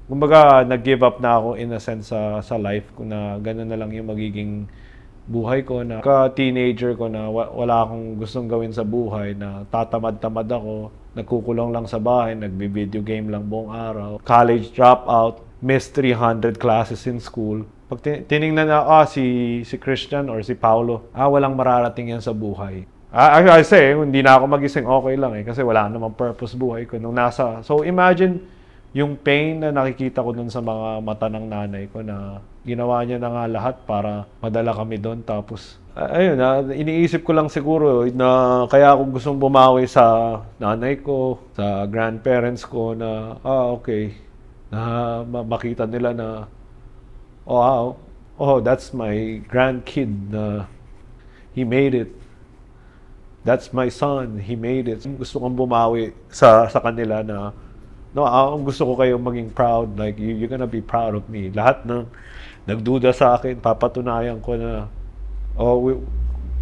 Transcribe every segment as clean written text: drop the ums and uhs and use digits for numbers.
kumbaga nag-give up na ako in a sense sa life ko na gano'n na lang yung magiging buhay ko na ka-teenager ko na wala akong gustong gawin sa buhay na tatamad-tamad ako, nagkukulong lang sa bahay, nagbi-video game lang buong araw, college dropout, missed 300 classes in school. Pag tiningnan na, si Christian or si Paulo, walang mararating yan sa buhay. Kasi hindi na ako magising, okay lang eh, kasi wala namang purpose buhay ko. So imagine, yung pain na nakikita ko dun sa mga mata ng nanay ko na ginawa niya na nga lahat para madala kami doon. Tapos, ayun, iniisip ko lang siguro na kaya ako gustong bumawi sa nanay ko, sa grandparents ko na, okay, na makita nila na, that's my grandkid na he made it. That's my son, he made it. Gusto kong bumawi sa kanila na, no, gusto ko kayong maging proud. Like, you're gonna be proud of me. Lahat ng nagduda sa akin, papatunayan ko na,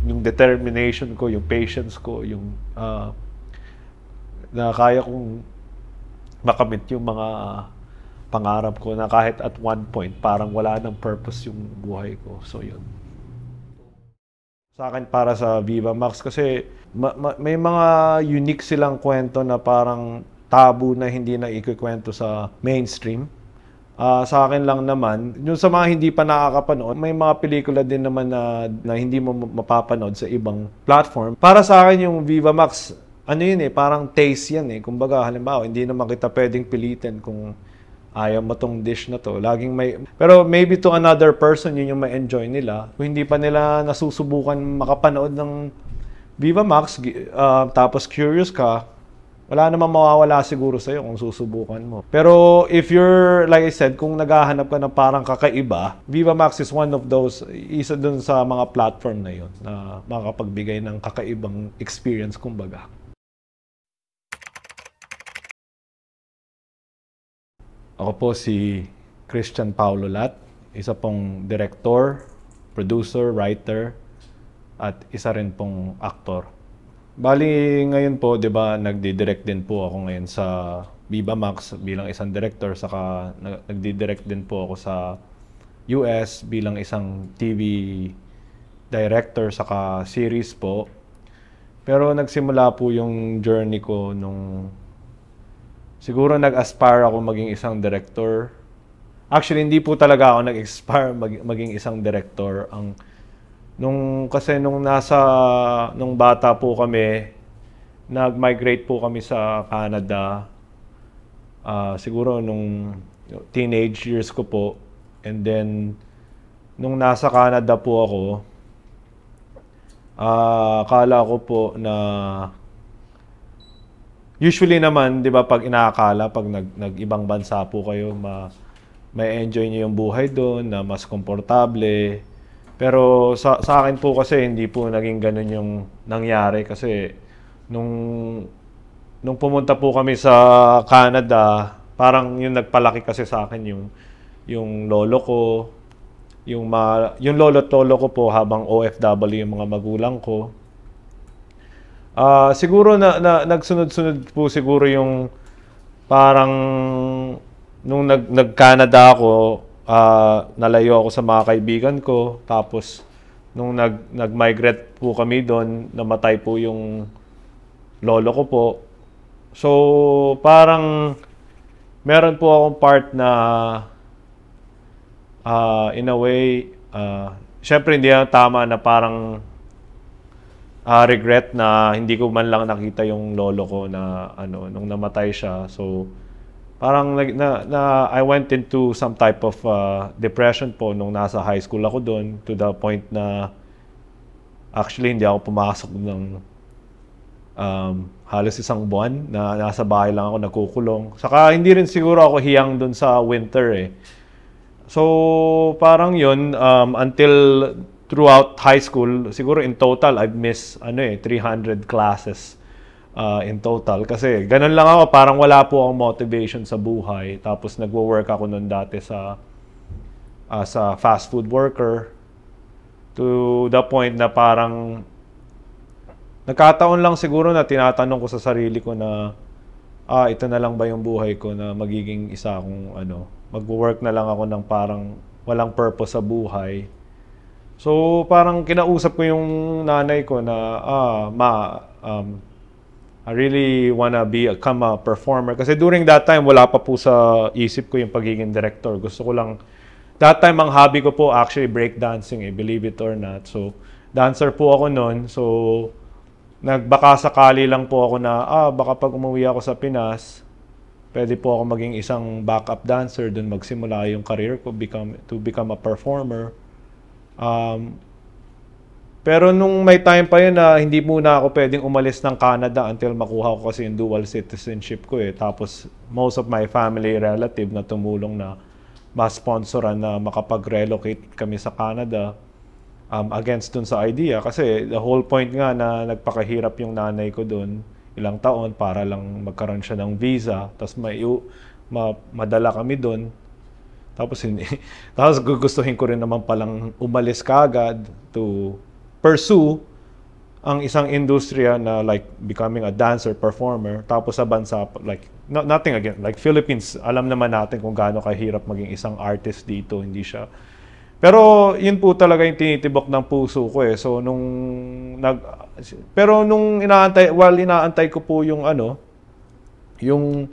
yung determination ko, yung patience ko, yung na kaya kong makamit yung mga pangarap ko na kahit at one point, parang wala ng purpose yung buhay ko. So, yun. Sa akin, para sa Viva Max, kasi may mga unique silang kwento na parang tabu na hindi na ikikwento sa mainstream. Sa akin lang naman, yung sa mga hindi pa nakakapanood, may mga pelikula din naman na hindi mo mapapanood sa ibang platform. Para sa akin yung Viva Max, ano yun eh, parang taste yan eh. Kumbaga, halimbawa, hindi naman kita pwedeng pilitin kung ayaw mo tong dish na to. Laging may... Pero maybe to another person, yun yung ma-enjoy nila. Kung hindi pa nila nasusubukan makapanood ng Viva Max, tapos curious ka, wala namang mawawala siguro sa'yo kung susubukan mo. Pero if you're, like I said, kung naghahanap ka ng parang kakaiba, Viva Max is one of those, isa dun sa mga platform na yun na makapagbigay ng kakaibang experience, kumbaga. Ako po si Christian Paulo Lat, isa pong director, producer, writer, at isa rin pong aktor. Bali, ngayon po, 'di ba, nagdi-direct din po ako ngayon sa Viva Max bilang isang director, saka nagdi-direct din po ako sa US bilang isang TV director saka series po. Pero nagsimula po yung journey ko nung siguro nag-aspire ako maging isang director. Actually, hindi po talaga ako nag-aspire maging isang director. Kasi nung bata po kami, nag-migrate po kami sa Canada. Siguro nung teenage years ko po. And then, nung nasa Canada po ako, akala ko po na usually naman, 'di ba, pag inaakala pag nag-ibang bansa po kayo, may enjoy niyo yung buhay doon, na mas komportable. Pero sa akin po kasi hindi po naging ganoon yung nangyari kasi nung pumunta po kami sa Canada, parang yung nagpalaki kasi sa akin yung lolo ko, yung lolo at lolo ko po habang OFW yung mga magulang ko. Siguro nagsunod-sunod po siguro yung parang nung nag-Canada ako, nalayo ako sa mga kaibigan ko. Tapos nung nag-migrate po kami doon, namatay po yung lolo ko po. So parang meron po akong part na in a way, syempre hindi na tama na parang regret na hindi ko man lang nakita yung lolo ko na nung namatay siya. So parang I went into some type of depression po nung nasa high school ako doon, to the point na actually hindi ako pumasok ng halos isang buwan na nasa bahay lang ako nagkukulong. Saka hindi rin siguro ako hiyang doon sa winter eh. So parang yun, until throughout high school, siguro in total I've missed 300 classes in total. Kasi ganun lang ako, parang wala po akong motivation sa buhay. Tapos nagwo-work ako noon dati sa fast food worker, to the point na parang nagkataon lang siguro na tinatanong ko sa sarili ko na ito na lang ba yung buhay ko na magiging isa akong magwo-work na lang ako ng parang walang purpose sa buhay. So, parang kinausap ko yung nanay ko na, I really wanna become a performer. Kasi during that time, wala pa po sa isip ko yung pagiging director. Gusto ko lang, that time ang hobby ko po actually breakdancing, believe it or not. So, dancer po ako noon. So, nagbaka sakali lang po ako na, baka pag umuwi ako sa Pinas, pwede po ako maging isang backup dancer, dun magsimula yung career ko, to become a performer. Pero nung may time pa yun na hindi muna ako pwedeng umalis ng Canada until makuha ko kasi yung dual citizenship ko Tapos most of my family relative na tumulong na ma-sponsoran na makapag-relocate kami sa Canada. Against dun sa idea kasi the whole point nga na nagpakahirap yung nanay ko dun ilang taon para lang magkaroon siya ng visa tapos madala kami dun tapos gugustuhin ko rin naman palang umalis kaagad to pursue ang isang industriya na like becoming a dancer performer tapos sa bansa like nothing again like Philippines alam naman natin kung gaano kahirap maging isang artist dito hindi siya. Pero yun po talaga yung tinitibok ng puso ko So nung inaantay ko po yung yung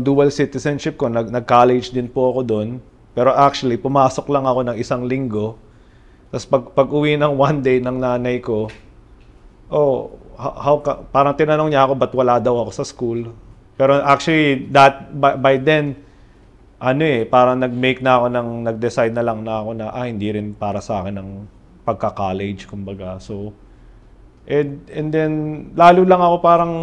dual citizenship ko, nag-college din po ako doon. Pero actually pumasok lang ako ng isang linggo. Tapos pag-uwi ng one day ng nanay ko, parang tinanong niya ako ba't wala daw ako sa school. Pero actually by then parang nag-decide na lang na ako na hindi rin para sa akin ang pagka-college kumbaga. So and then lalo lang ako parang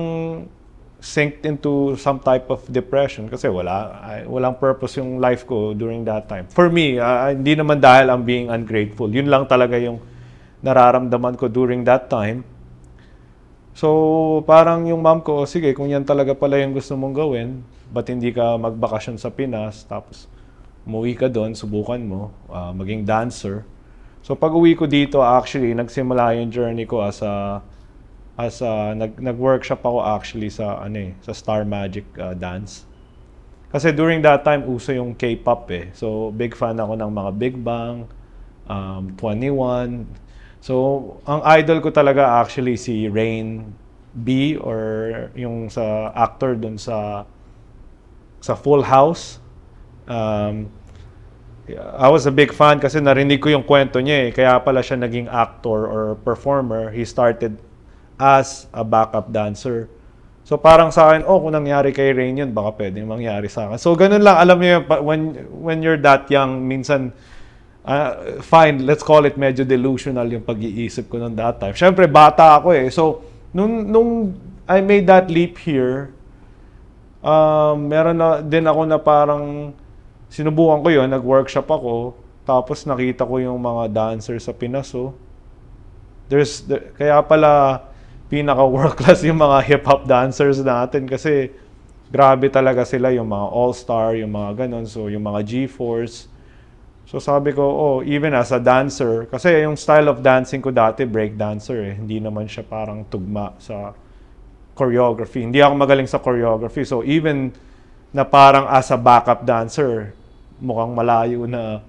sinked into some type of depression kasi walang purpose yung life ko during that time. For me, hindi naman dahil I'm being ungrateful. Yun lang talaga yung nararamdaman ko during that time. So parang yung mom ko, sige kung yan talaga pala yung gusto mong gawin, ba't hindi ka magbakasyon sa Pinas, tapos umuwi ka doon, subukan mo, maging dancer. So pag uwi ko dito, actually, nagsimula yung journey ko nag-workshop ako actually sa Star Magic dance. Kasi during that time, uso yung K-pop So big fan ako ng mga Big Bang, 21. So ang idol ko talaga actually si Rain B or yung sa actor doon sa Full House. I was a big fan kasi narinig ko yung kwento niya Kaya pala siya naging actor or performer. He started as a backup dancer. So parang sa akin, kung nangyari kay Rain yun, baka pwedeng mangyari sa akin. So ganun lang, alam niyo when you're that young, minsan, fine, let's call it medyo delusional yung pag-iisip ko noon that time. Siyempre, bata ako So, nung I made that leap here, meron na din ako na parang sinubukan ko yun, nag-workshop ako, tapos nakita ko yung mga dancers sa Pinas. Kaya pala pinaka-world class yung mga hip-hop dancers natin kasi grabe talaga sila, yung mga all-star, yung mga ganon, so yung mga G-Force. So sabi ko, even as a dancer, kasi yung style of dancing ko dati, break dancer hindi naman siya parang tugma sa choreography. Hindi ako magaling sa choreography. So even na parang as a backup dancer, mukhang malayo na.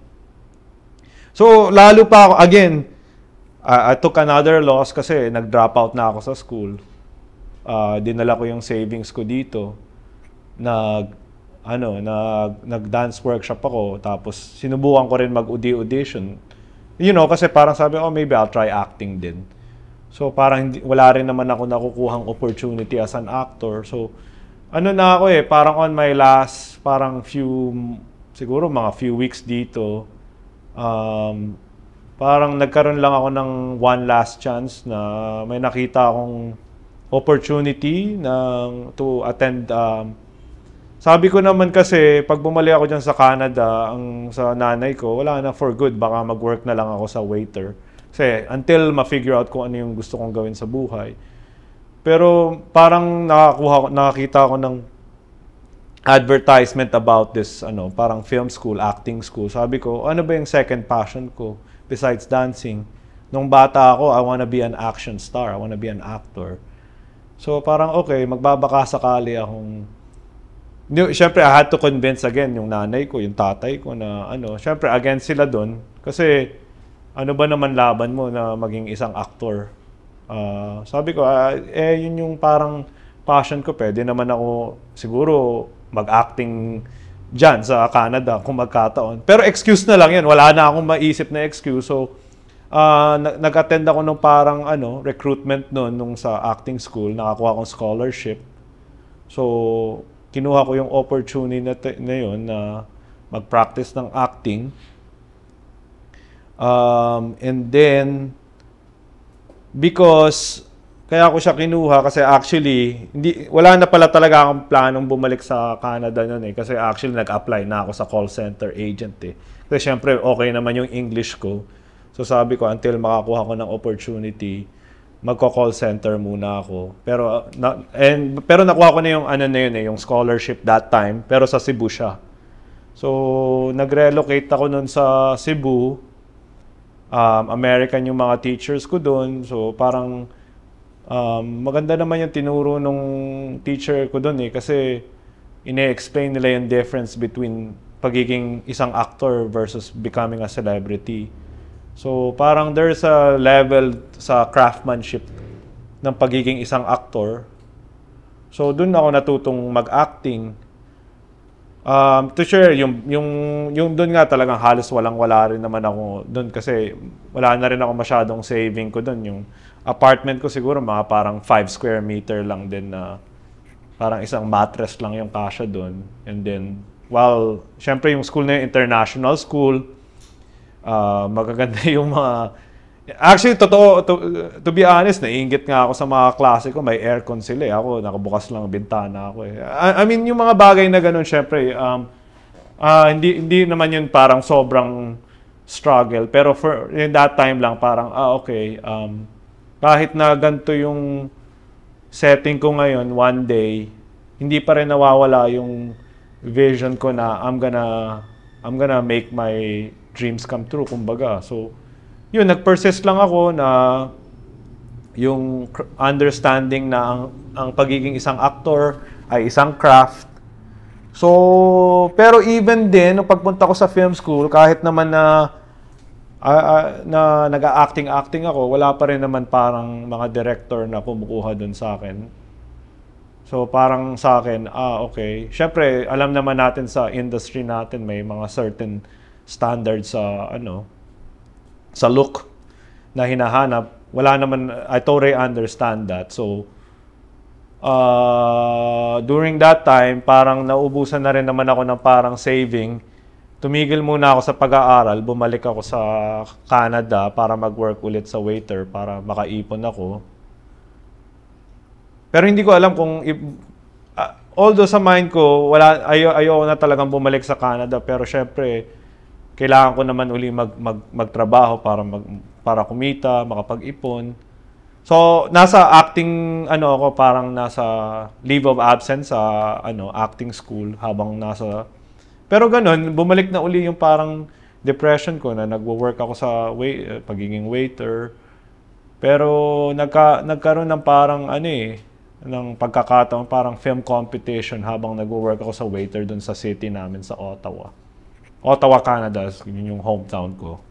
So lalo pa ako, again, I took another loss kasi nag-drop out na ako sa school. Dinala ko yung savings ko dito. Nag-dance workshop ako. Tapos sinubukan ko rin mag-audition. Kasi parang sabi ko, maybe I'll try acting din. So parang wala rin naman ako nakukuhang opportunity as an actor. So na ako parang on my last siguro mga few weeks dito, parang nagkaroon lang ako ng one last chance na may nakita akong opportunity to attend. Sabi ko naman kasi pag bumalik ako dyan sa Canada, sa nanay ko, wala na for good, baka mag-work na lang ako sa waiter. Kasi until ma-figure out kung ano yung gusto kong gawin sa buhay. Pero parang nakakita ko ng advertisement about this, parang film school, acting school. Sabi ko, ano ba yung second passion ko besides dancing? Nung bata ako, I wanna be an action star. I wanna be an actor. So parang okay, magbabaka sakali akong syempre I had to convince again yung nanay ko, yung tatay ko na ano, syempre against sila doon kasi ano ba naman laban mo na maging isang actor. Sabi ko, yun yung parang passion ko. Pwede naman ako siguro mag-acting dyan sa Canada kung magkataon. Pero excuse na lang yan. Wala na akong maisip na excuse. So, nag-attend ako nung parang recruitment nung sa acting school. Nakakuha akong scholarship. So, kinuha ko yung opportunity na yun na mag-practice ng acting. And then, because kaya ako siya kinuha kasi actually wala na pala talaga akong planong bumalik sa Canada noon kasi actually nag-apply na ako sa call center agent kasi syempre okay naman yung English ko, so sabi ko until makakuha ko ng opportunity magko-call center muna ako, pero nakuha ko na yung yung scholarship that time, pero sa Cebu siya, so nag-relocate ako noon sa Cebu. American yung mga teachers ko doon. So parang maganda naman yung tinuro nung teacher ko doon kasi ine-explain nila yung difference between pagiging isang actor versus becoming a celebrity. So parang there's a level sa craftsmanship ng pagiging isang actor. So doon ako natutong mag-acting. To share, yung doon nga talagang halos wala rin naman ako doon kasi wala na rin ako masyadong saving ko doon. Yung apartment ko siguro mga parang 5 square meter lang din na parang isang mattress lang yung kasya doon. And then, syempre yung school na yung international school, magaganda yung mga... Actually, totoo, to be honest, naiinggit nga ako sa mga klase ko. May aircon sila Ako, nakabukas lang ang bintana ako I mean, yung mga bagay na ganun, syempre, hindi naman yun parang sobrang struggle. Pero in that time lang, parang, okay, kahit na ganito yung setting ko ngayon, one day, hindi pa rin nawawala yung vision ko na I'm gonna make my dreams come true, kumbaga. So, yun, nag-persist lang ako na yung understanding na ang pagiging isang actor ay isang craft. So, pero even din, nung pagpunta ko sa film school, kahit naman na nag-acting ako, wala pa rin naman parang mga director na kumukuha dun sa akin. So, parang sa akin, okay. Siyempre, alam naman natin sa industry natin, may mga certain standards sa look na hinahanap. Wala naman, I totally understand that. So, during that time, parang naubusan na rin naman ako ng parang saving. Tumigil muna ako sa pag-aaral, bumalik ako sa Canada para mag-work ulit sa waiter para makaipon ako. Pero hindi ko alam kung, although sa mind ko, ayaw na talagang bumalik sa Canada, pero syempre, kailangan ko naman uli magtrabaho para kumita, makapag-ipon. So, nasa acting ako, parang nasa leave of absence sa acting school habang nasa. Pero ganun, bumalik na uli yung parang depression ko na nagwo-work ako sa pagiging waiter. Pero nagkaroon ng parang ng pagkakataon, parang film competition habang nagwo-work ako sa waiter dun sa city namin sa Ottawa, Canada, yun yung hometown ko.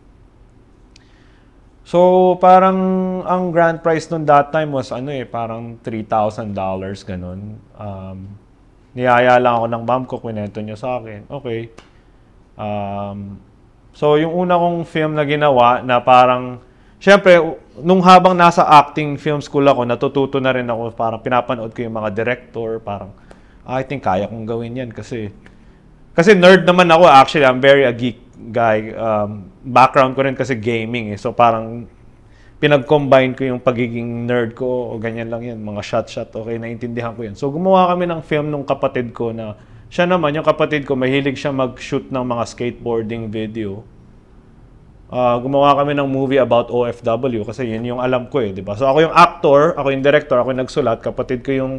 So, parang ang grand prize noon that time was parang $3,000 ganun. Niyaya lang ako ng mom ko, kwento niya sa akin. Okay. So, yung una kong film na ginawa na parang, syempre, nung habang nasa acting film school ako, natututo na rin ako, parang pinapanood ko yung mga director, parang, I think kaya kong gawin yan kasi nerd naman ako, actually. I'm very a geek guy. Background ko rin kasi gaming So parang pinag-combine ko yung pagiging nerd ko o ganyan lang yan. Mga shot. Okay, naintindihan ko yan. So gumawa kami ng film nung kapatid ko na siya naman, yung kapatid ko, mahilig siya mag-shoot ng mga skateboarding video. Gumawa kami ng movie about OFW kasi yun yung alam ko di ba? So ako yung actor, ako yung director, ako yung nagsulat. Kapatid ko yung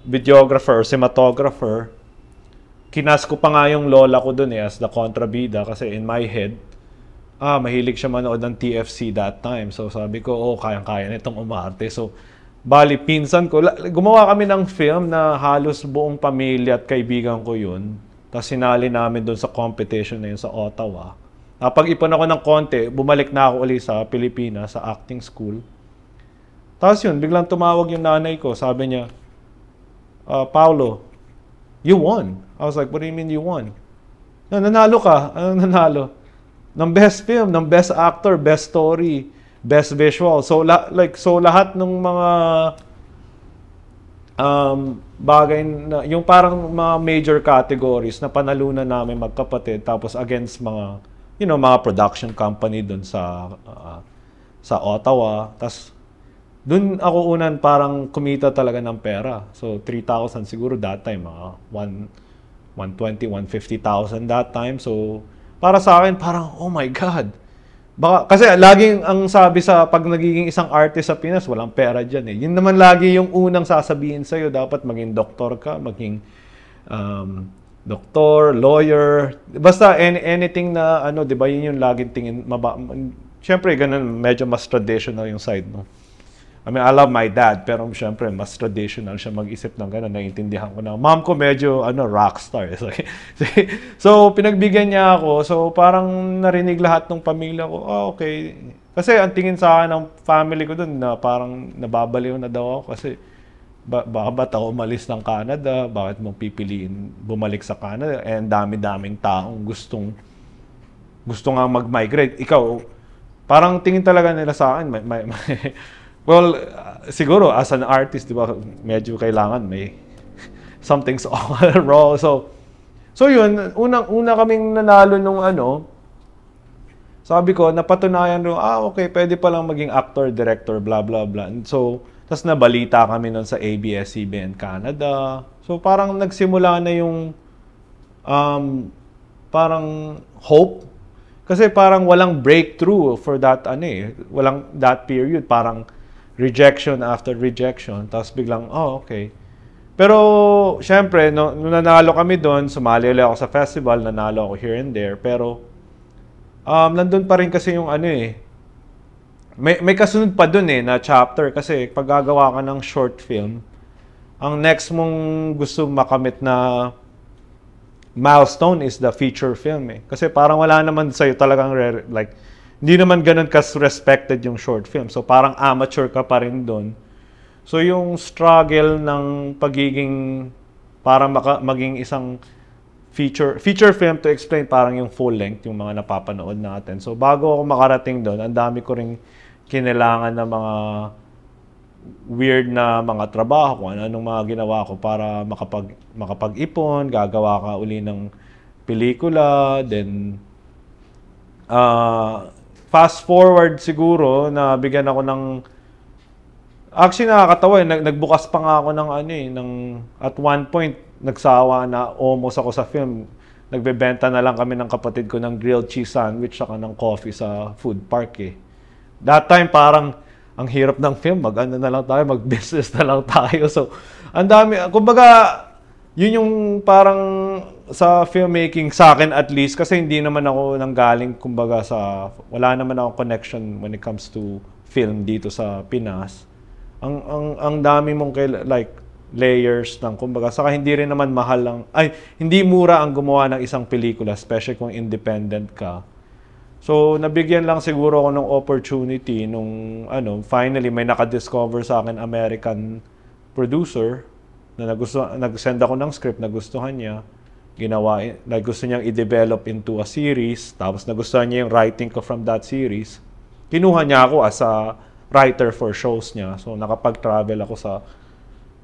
videographer, cinematographer. Kinas ko pa nga yung lola ko dun as the kontrabida kasi in my head, mahilig siya manood ng TFC that time. So sabi ko, kayang-kaya nitong umarte. So Bali, pinsan ko, gumawa kami ng film na halos buong pamilya at kaibigan ko yun. Tapos sinali namin doon sa competition na yun sa Ottawa. Napag-ipon ako ng konti, bumalik na ako ulit sa Pilipinas, sa acting school. Tapos yun, biglang tumawag yung nanay ko. Sabi niya, Paulo, you won. I was like, what do you mean you won? Nanalo ka. Anong nanalo? Ng best film, ng best actor, best story, best visual. So lahat ng mga bagay na yung parang mga major categories na panalunan namin magkapatid, tapos against mga mga production company doon sa Ottawa. Tapos doon ako unan parang kumita talaga ng pera. So 3,000 siguro that time, 120, 150,000 that time. So para sa akin parang oh my God. Baka, kasi laging ang sabi sa pag nagiging isang artist sa Pinas, walang pera dyan eh. Yun naman lagi yung unang sasabihin sa'yo, dapat maging doktor ka, maging doktor, lawyer, basta anything na di ba yun yung laging tingin, syempre ganun, medyo mas traditional yung side, no? I mean, I love my dad, pero syempre mas traditional siya mag-isip ng gano'n. Naiintindihan ko na. Mom ko medyo rockstar. So pinagbigyan niya ako. So parang narinig lahat ng pamilya ko, okay. Kasi ang tingin sa akin ng family ko dun na parang nababaliw na daw ako kasi ba't ako umalis ng Canada? Bakit mo pipiliin bumalik sa Canada? Eh, dami-daming taong gusto nga mag-migrate. Ikaw, parang tingin talaga nila sa akin, well, siguro as an artist, di ba, medyo kailangan may something's all wrong. So yun, una kaming nanalo nung sabi ko, napatunayan rin, okay, pwede palang maging actor, director, blah, blah, blah. And so, tas nabalita kami nun sa ABS-CBN Canada. So parang nagsimula na yung parang hope. Kasi parang walang breakthrough for that, walang that period. Parang rejection after rejection. Tapos biglang, okay. Pero, syempre, nung nanalo kami doon, sumali ulit ako sa festival, nanalo ako here and there. Pero, nandun pa rin kasi yung may kasunod pa doon na chapter. Kasi pag gagawa ka ng short film, ang next mong gusto makamit na milestone is the feature film Kasi parang wala naman sa'yo talagang hindi naman ganun kas-respected yung short film. So parang amateur ka pa rin doon. So yung struggle ng pagiging para maging isang feature film to explain parang yung full length yung mga napapanood natin. So bago ako makarating doon, ang dami ko ring kinailangan ng mga weird na mga trabaho, kung anong mga ginawa ko para makapag-ipon, gagawa ka uli ng pelikula, then fast forward siguro na bigyan ako ng actually nakakatawa nagbukas pa nga ako ng at one point nagsawa na almost ako sa film. Nagbebenta na lang kami ng kapatid ko ng grilled cheese sandwich saka ng coffee sa food park That time parang ang hirap ng film, na lang tayo, mag-business na lang tayo. So, ang dami, kumbaga, yun yung parang sa filmmaking sa akin at least kasi hindi naman ako nanggaling kumbaga wala naman ako connection when it comes to film dito sa Pinas. Ang dami mong layers ng kumbaga saka hindi rin naman mahal hindi mura ang gumawa ng isang pelikula especially kung independent ka. So nabigyan lang siguro ako ng opportunity nung finally may naka-discover sa akin American producer na nag-send ako ng script na gustuhan niya. Ginawa, gusto niyang i-develop into a series, tapos nagustuhan niya yung writing ko from that series. Kinuha niya ako as a writer for shows niya. So nakapag-travel ako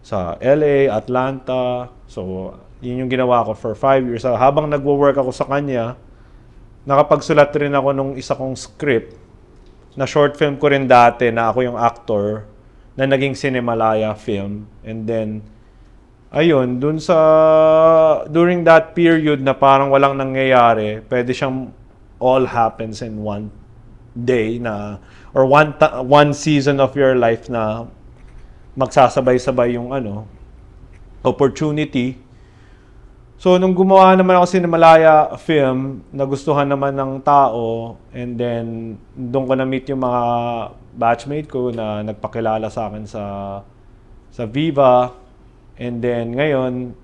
sa LA, Atlanta. So yun yung ginawa ko for 5 years. Habang nagwo-work ako sa kanya, nakapagsulat rin ako nung isa kong script na short film ko rin dati na ako yung actor na naging Cinemalaya film. And then ayun, during that period na parang walang nangyayari, pwede siyang all happens in one day or one season of your life na magsasabay-sabay yung opportunity. So, nung gumawa naman ako Cinemalaya film, nagustuhan naman ng tao, and then doon ko na-meet yung mga batchmate ko na nagpakilala sa akin sa Viva. And then ngayon,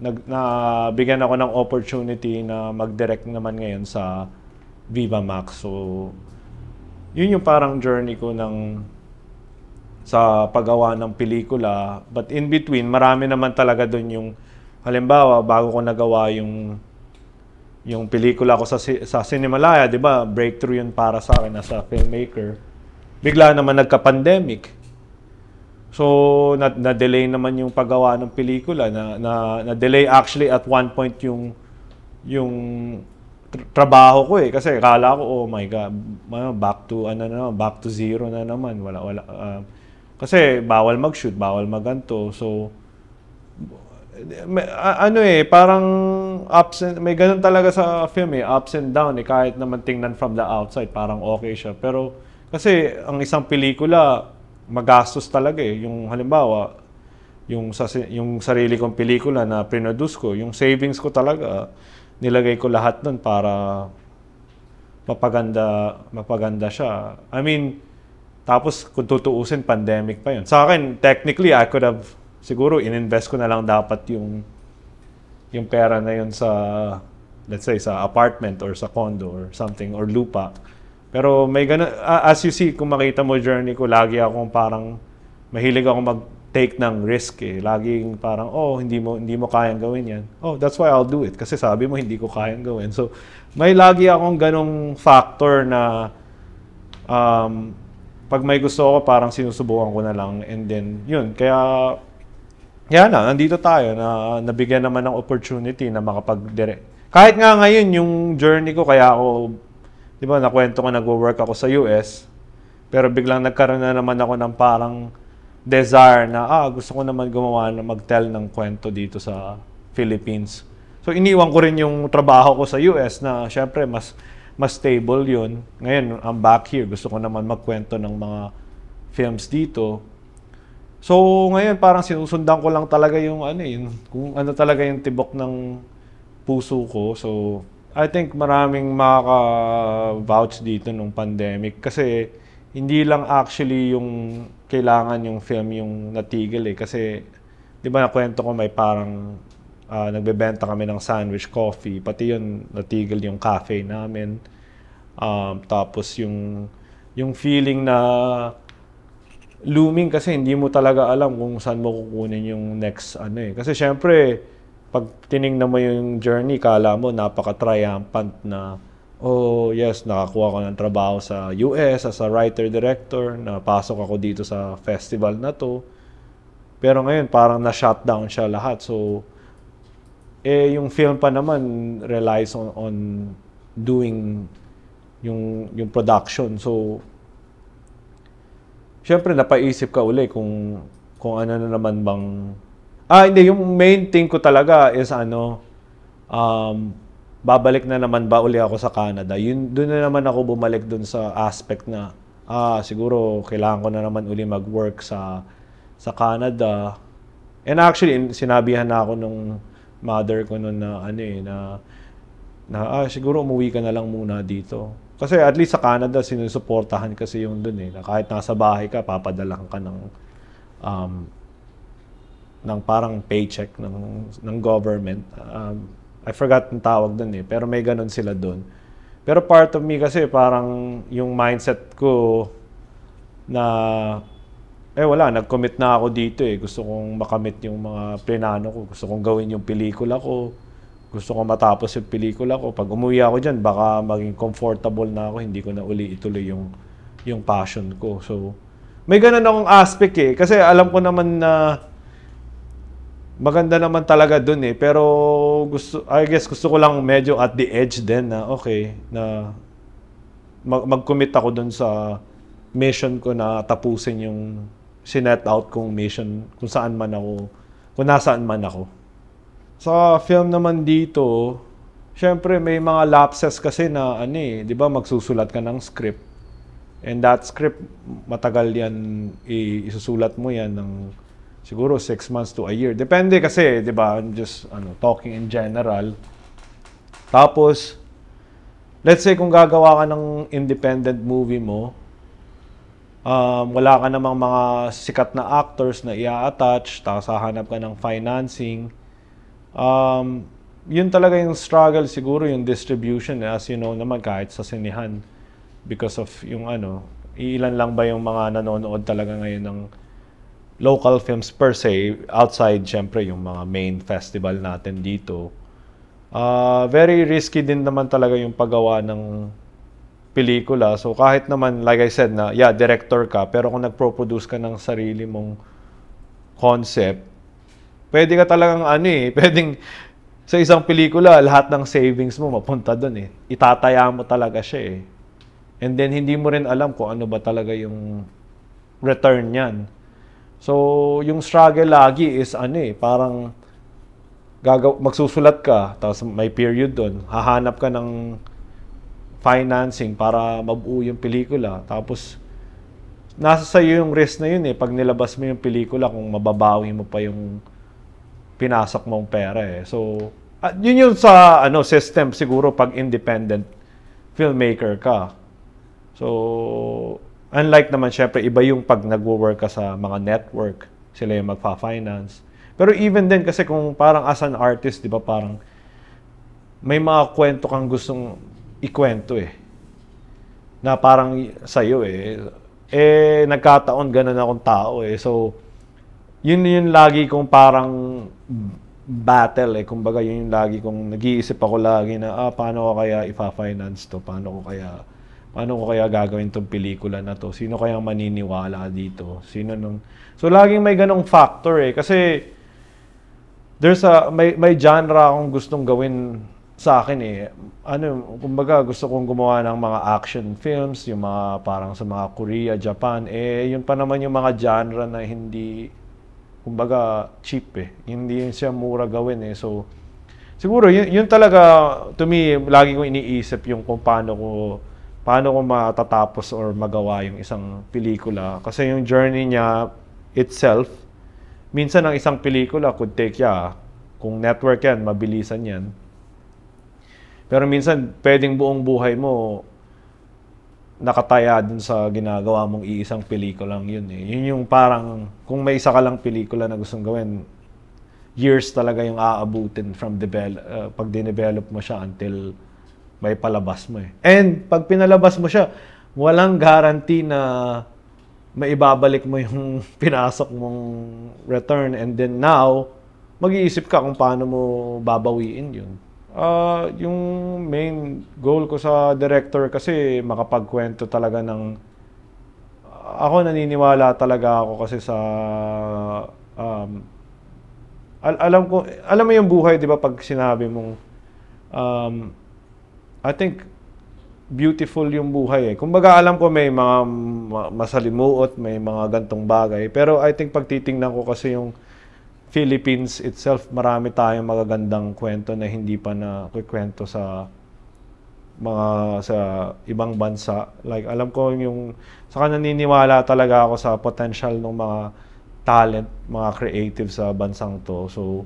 nabigyan ako ng opportunity na mag-direct naman ngayon sa Viva Max. So, yun yung parang journey ko sa paggawa ng pelikula. But in between, marami naman talaga doon yung, halimbawa, bago ko nagawa yung pelikula ko sa Cinemalaya, di ba? Breakthrough yun para sa akin as a filmmaker. Bigla naman nagka-pandemic. So, na-delay naman yung paggawa ng pelikula. Na-delay actually at one point yung trabaho ko eh. Kasi akala ko, oh my God, back to zero na naman. Wala. Kasi bawal mag-shoot, bawal maganto. So, parang may ganun talaga sa film eh, ups and down eh. Kahit naman tingnan from the outside, parang okay siya. Pero, kasi ang isang pelikula, magastos talaga eh. Yung halimbawa, yung sarili kong pelikula na produce ko, yung savings ko talaga, nilagay ko lahat doon para mapaganda siya. I mean, tapos kung tutuusin, pandemic pa yun. Sa akin, technically, I could have, siguro, ininvest ko na lang dapat yung pera na yun sa, let's say, sa apartment or sa condo or something, or lupa. Pero may ganun, as you see, kung makita mo journey ko, lagi akong parang, mahilig ako mag-take ng risk eh. Laging parang, oh, hindi mo kayang gawin yan. Oh, that's why I'll do it. Kasi sabi mo, hindi ko kayang gawin. So, may lagi akong ganong factor na, pag may gusto ko, parang sinusubukan ko na lang. And then, yun. Kaya, yan na, nandito tayo na nabigyan naman ng opportunity na makapag-direct. Kahit nga ngayon, yung journey ko, kaya ako, di ba, nakwento ko, nagwo-work ako sa US, pero biglang nagkaroon na naman ako ng parang desire na, gusto ko naman gumawa na mag-tell ng kwento dito sa Philippines. So, iniwan ko rin yung trabaho ko sa US na, syempre, mas stable yun. Ngayon, I'm back here. Gusto ko naman magkwento ng mga films dito. So, ngayon, parang sinusundan ko lang talaga kung ano talaga yung tibok ng puso ko. So, I think maraming makaka-vouch dito nung pandemic kasi hindi lang actually yung kailangan yung film yung natigil eh. Kasi, di ba nakwento ko may parang nagbebenta kami ng sandwich coffee. Pati yun, natigil yung cafe namin. Tapos yung feeling na looming kasi hindi mo talaga alam kung saan mo kukunin yung next eh. Kasi syempre, pag tinignan mo yung journey, kala mo napaka-triumphant na, oh yes, nakakuha ko ng trabaho sa US as a writer-director, napasok ako dito sa festival na to. Pero ngayon, parang na-shutdown siya lahat. So, yung film pa naman relies on doing yung production. So, syempre, napaisip ka uli kung ano na naman bang hindi. Yung main thing ko talaga is babalik na naman ba uli ako sa Canada. Doon na naman ako bumalik doon sa aspect na, siguro kailangan ko na naman uli mag-work sa Canada. And actually, sinabihan na ako nung mother ko noon na siguro umuwi ka na lang muna dito. Kasi at least sa Canada, sinusuportahan kasi yung doon eh. Na kahit nasa bahay ka, papadalahan ka ng parang paycheck ng government. I forgot ang tawag dun eh, pero may ganun sila dun. Pero part of me kasi parang yung mindset ko na wala, nag-commit na ako dito eh. Gusto kong makamit yung mga plinano ko. Gusto kong gawin yung pelikula ko. Gusto kong matapos yung pelikula ko. Pag umuwi ako dyan, baka maging comfortable na ako. Hindi ko na uli ituloy yung passion ko. So, may ganun akong aspect eh. Kasi alam ko naman na maganda naman talaga dun eh. Pero I guess gusto ko lang medyo at the edge din na okay, na mag-commit ako dun sa mission ko na tapusin yung sinet out kong mission kung nasaan man ako. Sa film naman dito, syempre may mga lapses kasi na di ba magsusulat ka ng script. And that script, matagal yan, isusulat mo yan ng siguro 6 months to a year. Depende kasi, di ba, I'm just talking in general. Tapos, let's say kung gagawa ka ng independent movie mo, Wala ka namang mga sikat na actors na i-attach, tapos hahanap ka ng financing. Yun talaga yung struggle siguro, yung distribution, as you know naman, kahit sa sinihan. Because of yung ilan lang ba yung mga nanonood talaga ngayon ng local films per se, outside syempre yung mga main festival natin dito. Very risky din naman talaga yung paggawa ng pelikula. So kahit naman, like I said, na director ka, pero kung nagpro-produce ka ng sarili mong concept, pwede ka talagang pwedeng sa isang pelikula, lahat ng savings mo mapunta doon Itataya mo talaga siya And then hindi mo rin alam kung ano ba talaga yung return niyan. So yung struggle lagi is parang magsusulat ka, tapos may period doon, hahanap ka ng financing para mabuo yung pelikula. Tapos, nasa sa'yo yung risk na yun pag nilabas mo yung pelikula kung mababawi mo pa yung pinasok mong pera So, yun yung sa system siguro pag independent filmmaker ka. So, unlike naman syempre, iba yung pag nagwo-work ka sa mga network, sila yung magfa-finance. Pero even din kasi kung parang as an artist, di ba parang may mga kwento kang gustong ikwento na parang sa'yo nagkataon ganun akong tao So, yun lagi kong parang battle kumbaga yun yung lagi kong nag-iisip ako lagi na paano ko kaya ifa-finance to, paano ko kaya gagawin tong pelikula na to, sino kaya maniniwala dito, so laging may ganong factor kasi may genre akong gustong gawin sa akin kumbaga gusto kong gumawa ng mga action films, yung mga parang sa mga Korea, Japan, yun pa naman yung mga genre na hindi, kumbaga, cheap Hindi yun siya mura gawin So, siguro, yun talaga, to me, lagi kong iniisip yung kung paano ko matatapos or magawa yung isang pelikula. Kasi yung journey niya itself, minsan ang isang pelikula could take kung network yan, mabilisan yan. Pero minsan, pwedeng buong buhay mo nakataya dun sa ginagawa mong iisang pelikulang yun Yun yung parang, kung may isa ka lang pelikula na gustong gawin, years talaga yung aabutin from pag dinevelop mo siya until may palabas mo And pag pinalabas mo siya, walang guarantee na maibabalik mo yung pinasok mong return. And then now, mag-iisip ka kung paano mo babawiin yun. Yung main goal ko sa director kasi makapagkwento talaga ng ako naniniwala talaga ako kasi sa alam mo yung buhay, 'di ba, pag sinabi mong I think beautiful yung buhay Kumbaga alam ko may mga masalimuot, may mga gantong bagay, pero I think pag titingnan ko kasi yung Philippines itself, marami tayong magagandang kwento na hindi pa nakukwento sa ibang bansa. Like, alam ko saka naniniwala talaga ako sa potential ng mga talent, mga creative sa bansang to. So,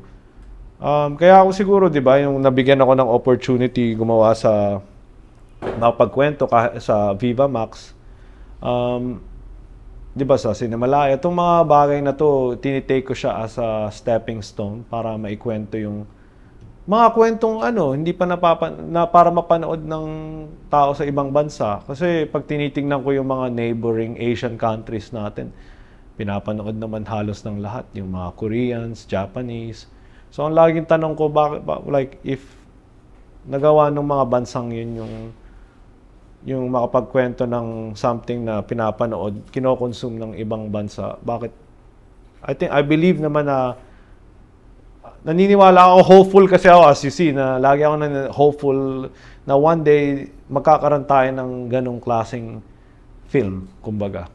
kaya ako siguro, di ba, yung nabigyan ako ng opportunity gumawa sa makapagkwento sa Viva Max, di ba sa Cinemalaya, itong mga bagay na to, tinitake ko siya as a stepping stone para maikwento yung mga kwentong hindi pa para mapanood ng tao sa ibang bansa. Kasi pag tinitingnan ko yung mga neighboring Asian countries natin, pinapanood naman halos ng lahat, yung mga Koreans, Japanese. So ang laging tanong ko, like if nagawa ng mga bansang yun yung makapagkwento ng something na pinapanood, kinokonsume ng ibang bansa. Bakit? I believe naman na naniniwala ako, hopeful kasi ako, as you see, na lagi ako hopeful na one day magkakaroon tayo ng ganong klaseng film, kumbaga.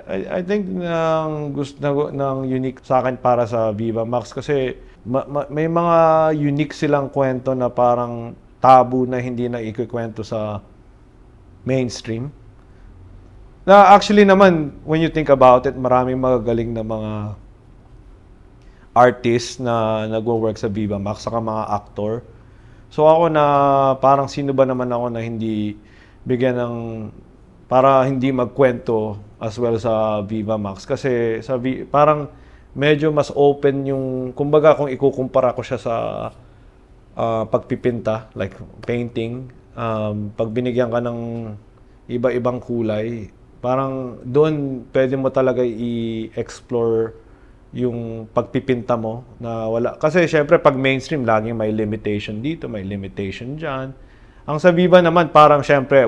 I think ng unique sa akin para sa Viva Max kasi may mga unique silang kwento na parang tabu na hindi na ikikwento sa mainstream. Na actually naman, when you think about it, maraming magagaling na mga artists na nagwo-work sa Viva Max, saka mga actor. So ako na parang sino ba naman ako na hindi bigyan ng para hindi magkwento as well sa Viva Max. Kasi parang medyo mas open yung, kumbaga kung ikukumpara ko siya sa pagpipinta, like painting, pag binigyan ka ng iba-ibang kulay, parang doon pwede mo talaga i-explore yung pagpipinta mo na wala. Kasi syempre pag mainstream, laging may limitation dito, may limitation dyan. Ang sa Viva naman, parang syempre,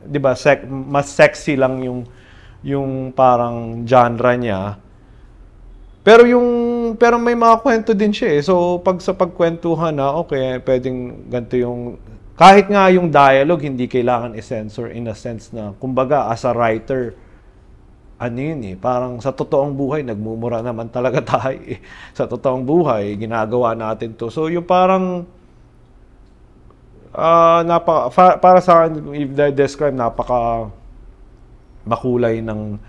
di ba, mas sexy lang yung parang genre niya. Pero may mga kwento din siya eh. So, pag sa pagkwentuhan na, okay, pwedeng ganito yung, kahit nga yung dialogue, hindi kailangan i-censor in a sense na, kumbaga, as a writer, ano yun eh, parang sa totoong buhay, nagmumura naman talaga tayo eh. Sa totoong buhay, ginagawa natin to. So, yung parang, para sa akin, if I describe, napaka makulay ng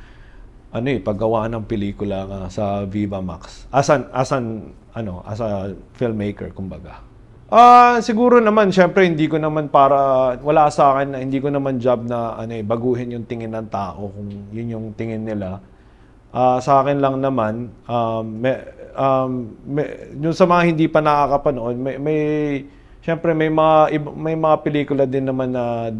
paggawa ng pelikula sa Viva Max as a filmmaker, kumbaga. Siguro naman syempre hindi ko naman wala sa akin na hindi ko naman job na baguhin yung tingin ng tao kung yun yung tingin nila. Sa akin lang naman yung sa mga hindi pa nakakapanood, syempre may mga pelikula din naman na